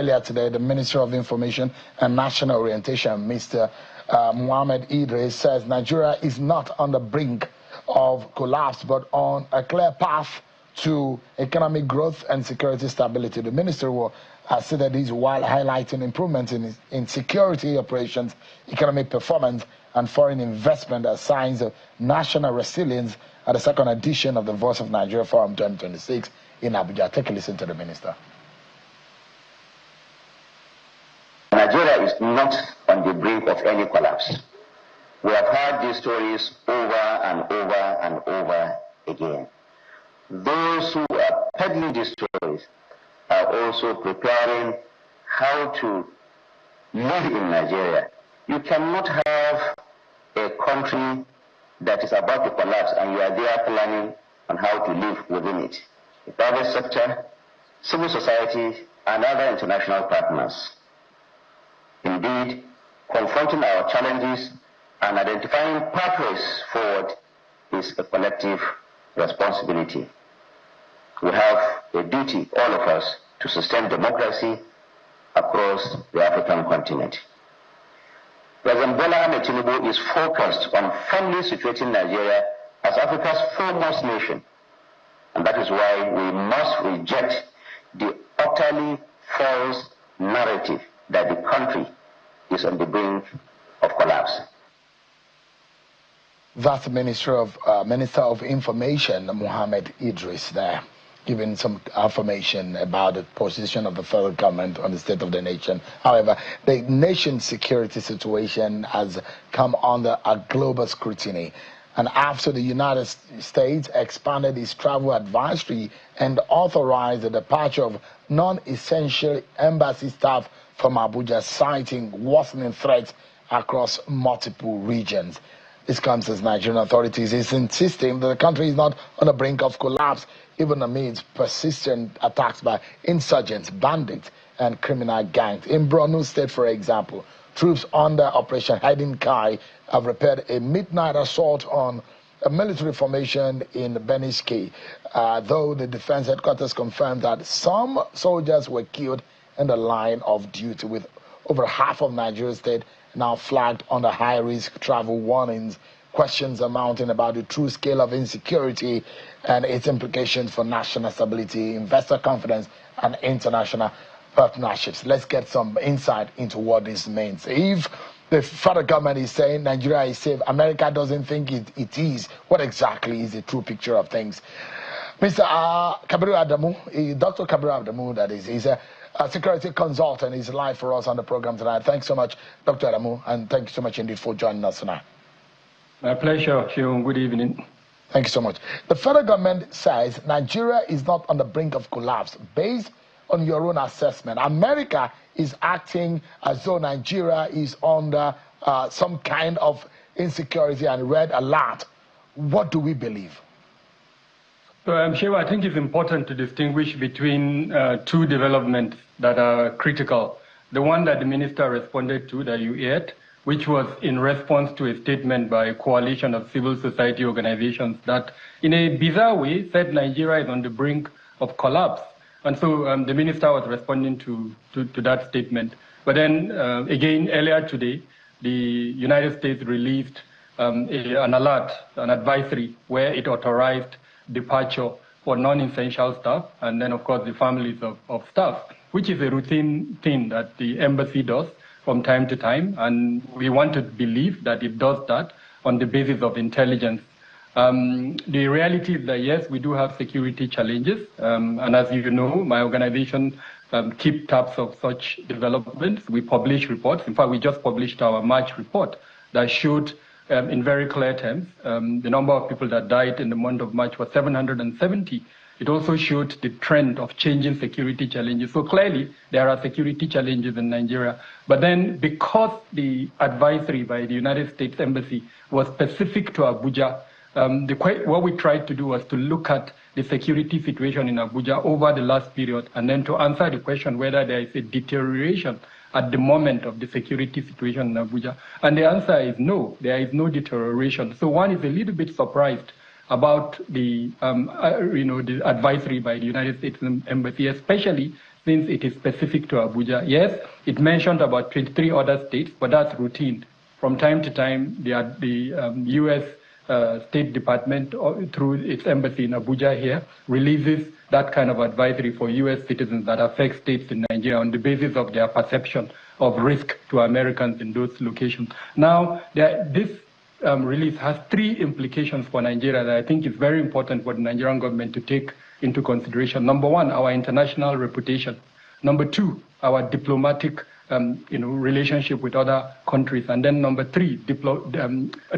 Earlier today, the Minister of Information and National Orientation, Mr. Mohammed Idris, says Nigeria is not on the brink of collapse, but on a clear path to economic growth and security stability. The minister will said this while highlighting improvements in security operations, economic performance, and foreign investment as signs of national resilience at the second edition of the Voice of Nigeria Forum 2026 in Abuja. Take a listen to the minister. Nigeria is not on the brink of any collapse. We have heard these stories over and over and over again. Those who are peddling these stories are also preparing how to live in Nigeria. You cannot have a country that is about to collapse and you are there planning on how to live within it. The private sector, civil society, and other international partners. Indeed, confronting our challenges and identifying pathways forward is a collective responsibility. We have a duty, all of us, to sustain democracy across the African continent. President Bola Ahmed Tinubu is focused on firmly situating Nigeria as Africa's foremost nation. And that is why we must reject the utterly false narrative that the country is on the brink of collapse. That's the Minister of Information, Mohammed Idris, there, giving some affirmation about the position of the federal government on the state of the nation. However, the nation's security situation has come under a global scrutiny. And after the United States expanded its travel advisory and authorized the departure of non-essential embassy staff from Abuja, citing worsening threats across multiple regions. This comes as Nigerian authorities is insisting that the country is not on the brink of collapse, even amidst persistent attacks by insurgents, bandits, and criminal gangs. In Borno State, for example, troops under Operation Hiding Kai have repaired a midnight assault on a military formation in Beniski, though the defense headquarters confirmed that some soldiers were killed in the line of duty, with over half of Nigeria's state now flagged under high-risk travel warnings. Questions are mounting about the true scale of insecurity and its implications for national stability, investor confidence, and international partnerships. Let's get some insight into what this means. If the federal government is saying Nigeria is safe, America doesn't think it is, what exactly is the true picture of things? Mr. Kabiru Adamu, Dr. Kabiru Adamu, that is, he's a security consultant. He's live for us on the program tonight. Thanks so much, Dr. Adamu, and thank you so much indeed for joining us tonight. My pleasure, Sean. Good evening. Thank you so much. The federal government says Nigeria is not on the brink of collapse. Based on your own assessment, America is acting as though Nigeria is under some kind of insecurity and red alert. What do we believe? So I'm sure I think it's important to distinguish between two developments that are critical. The one that the minister responded to, that you heard, which was in response to a statement by a coalition of civil society organizations that, in a bizarre way, said Nigeria is on the brink of collapse. And so the minister was responding to that statement. But then, again, earlier today, the United States released an alert, an advisory, where it authorized departure for non-essential staff, and then, of course, the families of staff, which is a routine thing that the embassy does from time to time, and we want to believe that it does that on the basis of intelligence. The reality is that, yes, we do have security challenges, and as you know, my organization keep tabs of such developments. We publish reports. In fact, we just published our March report that showed in very clear terms, the number of people that died in the month of March was 770. It also showed the trend of changing security challenges. So clearly, there are security challenges in Nigeria. But then, because the advisory by the United States Embassy was specific to Abuja, what we tried to do was to look at the security situation in Abuja over the last period, and then to answer the question whether there is a deterioration at the moment of the security situation in Abuja. And the answer is no, there is no deterioration. So one is a little bit surprised about the, the advisory by the United States Embassy, especially since it is specific to Abuja. Yes, it mentioned about 23 other states, but that's routine. From time to time, the U.S. State Department, through its embassy in Abuja here, releases that kind of advisory for U.S. citizens that affect states in Nigeria on the basis of their perception of risk to Americans in those locations. Now, this release has three implications for Nigeria that I think is very important for the Nigerian government to take into consideration. Number one, our international reputation. Number two, our diplomatic relationship with other countries. And then number three,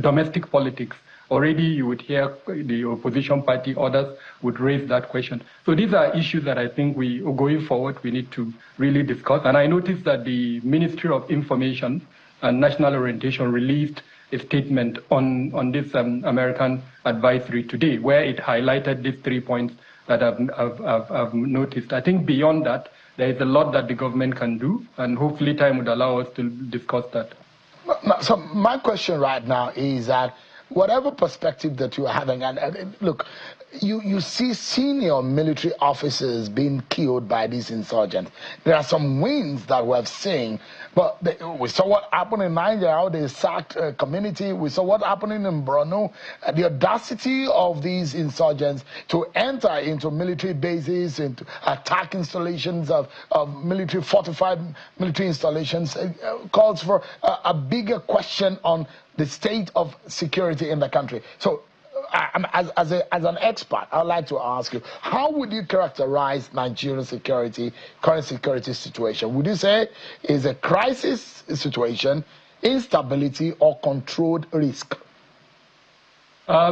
domestic politics. Already you would hear the opposition party, others would raise that question. So these are issues that I think going forward, we need to really discuss. And I noticed that the Ministry of Information and National Orientation released a statement on this American advisory today, where it highlighted these 3 points that I've noticed. I think beyond that, there is a lot that the government can do, and hopefully time would allow us to discuss that. So my question right now is that whatever perspective that you're having, and look, you see senior military officers being killed by these insurgents. There are some wins that we have seen, but we saw what happened in Nigeria, how they sacked a community. We saw what happened in Borno. The audacity of these insurgents to enter into military bases, into attack installations of fortified military installations, calls for a bigger question on the state of security in the country. So, as an expert, I'd like to ask you, how would you characterize Nigeria's current security situation? Would you say is a crisis situation, instability, or controlled risk? I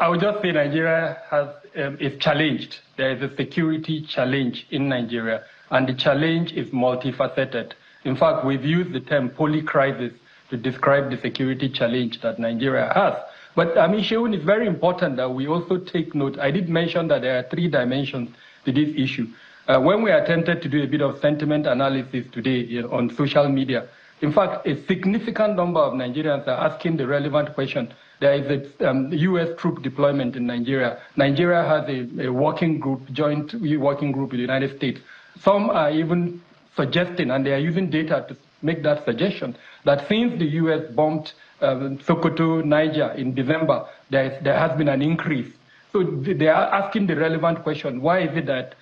would just say Nigeria is challenged. There is a security challenge in Nigeria, and the challenge is multifaceted. In fact, we've used the term polycrisis to describe the security challenge that Nigeria has. But I mean, Sheun, it's very important that we also take note. I did mention that there are three dimensions to this issue. When we attempted to do a bit of sentiment analysis today on social media, in fact, a significant number of Nigerians are asking the relevant question. There is a U.S. troop deployment in Nigeria. Nigeria has a working group, joint working group with the United States. Some are even suggesting, and they are using data to make that suggestion, that since the U.S. bombed Sokoto, Niger in December, there has been an increase. So they are asking the relevant question, why is it that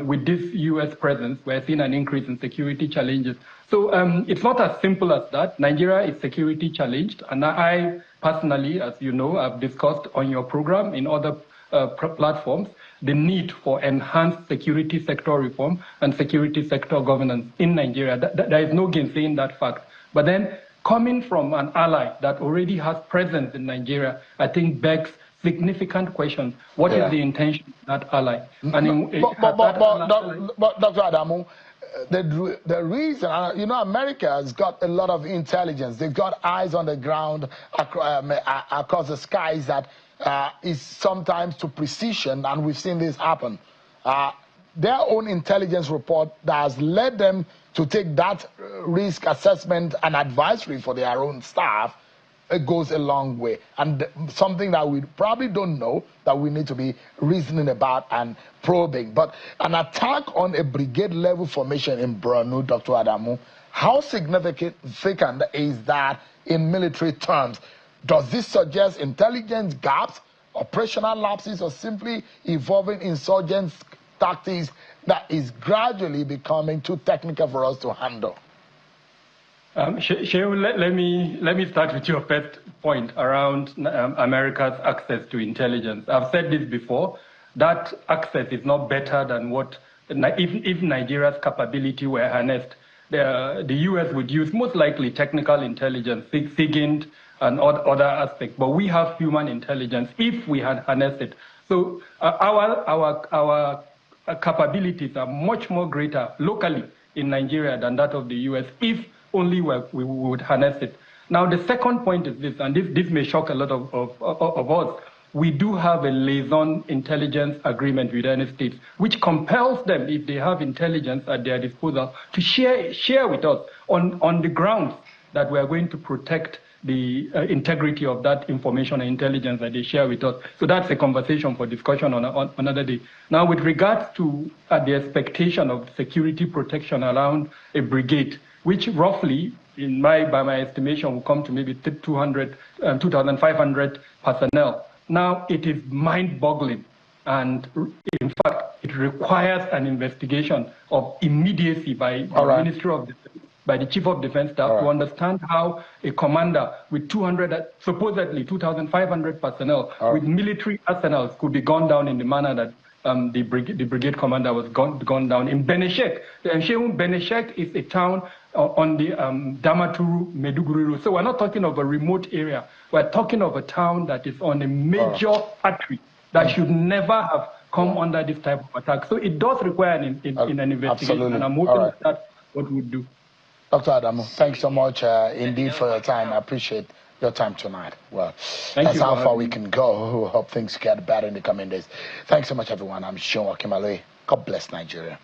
with this U.S. presence, we're seeing an increase in security challenges? So it's not as simple as that. Nigeria is security challenged, and I personally, as you know, I've discussed on your program in other platforms, the need for enhanced security sector reform and security sector governance in Nigeria. There is no gainsaying that fact. But then, coming from an ally that already has presence in Nigeria, I think begs significant questions. What is the intention of that ally? And but Dr. Adamu, the reason, America has got a lot of intelligence. They've got eyes on the ground across the skies that is sometimes to precision, and we've seen this happen. Their own intelligence report that has led them to take that risk assessment and advisory for their own staff, it goes a long way. And something that we probably don't know that we need to be reasoning about and probing. But an attack on a brigade level formation in Borno, Dr. Adamu, how significant is that in military terms? Does this suggest intelligence gaps, operational lapses, or simply evolving insurgents tactics that is gradually becoming too technical for us to handle? Shehu, let me start with your first point around America's access to intelligence. I've said this before, that access is not better than what, if Nigeria's capability were harnessed, the U.S. would use most likely technical intelligence, SIGINT, and other aspects, but we have human intelligence if we had harnessed it. So our capabilities are much more greater locally in Nigeria than that of the U.S. if only we would harness it. Now, the second point is this, and this may shock a lot of us. We do have a liaison intelligence agreement with the United States, which compels them, if they have intelligence at their disposal, to share with us on the ground that we are going to protect the integrity of that information and intelligence that they share with us. So that's a conversation for discussion on another day. Now, with regards to the expectation of security protection around a brigade, which roughly, by my estimation, will come to maybe 2,500 personnel. Now, it is mind-boggling. And in fact, it requires an investigation of immediacy by the Ministry of Defense, by the Chief of Defense Staff, to understand how a commander with supposedly 2,500 personnel with military arsenals could be gone down in the manner that the brigade commander was gone down in Beneshek. Beneshek is a town on the Damaturu-Meduguri road. So we're not talking of a remote area. We're talking of a town that is on a major artery that should never have come under this type of attack. So it does require an investigation, absolutely. And I'm hoping that's what we'll do. Dr. Adamu, thanks so much indeed for your time. I appreciate your time tonight. Well, that's how far we can go. We hope things get better in the coming days. Thanks so much, everyone. I'm Sean Wakimale. God bless Nigeria.